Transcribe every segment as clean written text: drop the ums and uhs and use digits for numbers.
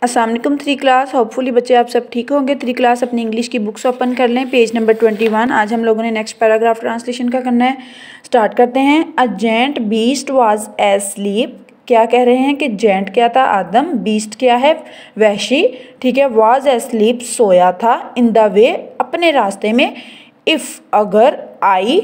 अस्सलाम वालेकुम three class. Hopefully बच्चे आप सब ठीक होंगे। थ्री क्लास अपनी इंग्लिश की बुक्स ओपन कर लें, पेज नंबर 21। आज हम लोगों ने नेक्स्ट पैराग्राफ ट्रांसलेशन का करना है। स्टार्ट करते हैं। अ जेंट बीस्ट वाज एस्लीप। क्या कह रहे हैं कि जेंट क्या था, आदम, बीस्ट क्या है, वहशी, ठीक है। वाज एस्लीप सोया था, इन द वे अपने रास्ते में, इफ़ अगर, आई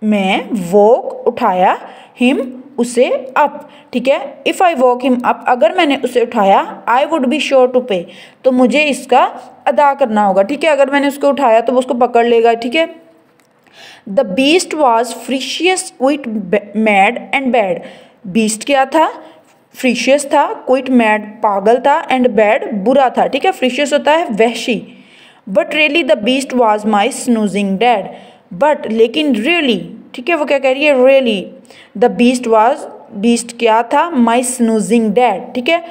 मैं, वॉक उठाया, हिम उसे, अप, ठीक है। If I walk him up, अगर मैंने उसे उठाया, I would be sure to pay, तो मुझे इसका अदा करना होगा, ठीक है। अगर मैंने उसको उठाया तो वो उसको पकड़ लेगा, ठीक है। The beast was ferocious quite mad and bad. Beast क्या था, फ्रिशियस था, क्विट मैड पागल था, एंड बैड बुरा था, ठीक है। फ्रिशियस होता है वहशी। But really the beast was my snoozing dad. But लेकिन रियली, ठीक है, वो क्या कह रही है, really the beast was, beast क्या था, माई स्नूजिंग डैड, ठीक है।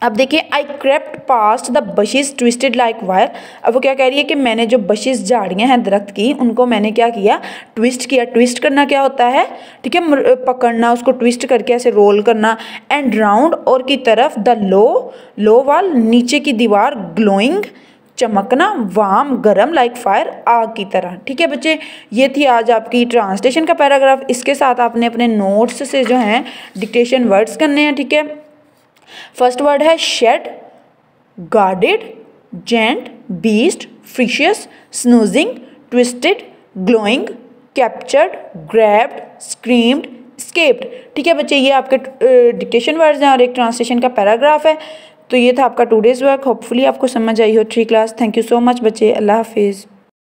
अब देखिए, I crept past the bushes twisted like wire. अब वो क्या कह रही है कि मैंने जो बशेस, झाड़ियाँ हैं दरख्त की, उनको मैंने क्या किया, ट्विस्ट किया। ट्विस्ट करना क्या होता है, ठीक है, पकड़ना, उसको ट्विस्ट करके ऐसे रोल करना। एंड राउंड, और की तरफ, द लो वाल, नीचे की दीवार, ग्लोइंग चमकना, वाम गरम, लाइक फायर आग की तरह, ठीक है बच्चे। ये थी आज आपकी ट्रांसलेशन का पैराग्राफ। इसके साथ आपने अपने नोट्स से जो हैं डिक्टेशन वर्ड्स करने हैं, ठीक है। फर्स्ट वर्ड है shed, guarded, gent, beast, ferocious, snoozing, twisted, glowing, captured, grabbed, screamed, escaped, ठीक है बच्चे। ये आपके डिक्टेशन वर्ड्स हैं और एक ट्रांसलेशन का पैराग्राफ है। तो ये था आपका टुडेज़ वर्क। होपफुली आपको समझ आई हो three class. Thank you so much बच्चे। अल्लाह हाफिज़।